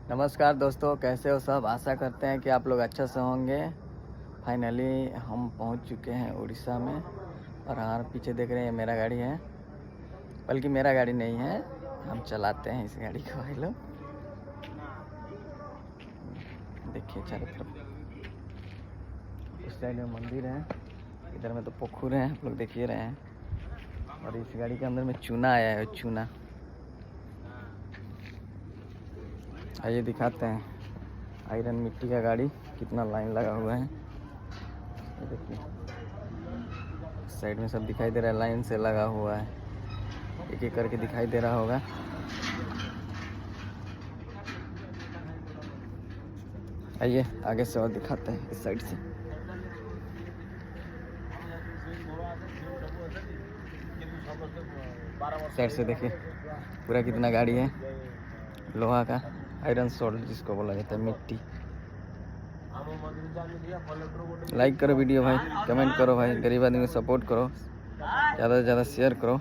नमस्कार दोस्तों, कैसे हो सब। आशा करते हैं कि आप लोग अच्छे से होंगे। फाइनली हम पहुंच चुके हैं उड़ीसा में और हमारे पीछे देख रहे हैं मेरा गाड़ी है, बल्कि मेरा गाड़ी नहीं है, हम चलाते हैं इस गाड़ी को। भाई लोग देखिए चारों तरफ, उस साइड में मंदिर है, इधर में तो पोखर है, आप लोग देख ही रहे हैं। और इस गाड़ी के अंदर में चूना आया है, चूना। आइए दिखाते हैं आयरन मिट्टी का गाड़ी, कितना लाइन लगा हुआ है। ये देखिए साइड में सब दिखाई दे रहा है, लाइन से लगा हुआ है, एक एक करके दिखाई दे रहा होगा। आइए आगे से और दिखाते हैं इस साइड से। साइड से देखिए पूरा कितना गाड़ी है, लोहा का आयरन सोल्ड जिसको बोला जाता है, मिट्टी। लाइक करो वीडियो भाई, कमेंट करो भाई, गरीब आदमी को सपोर्ट करो, ज़्यादा से ज़्यादा शेयर करो।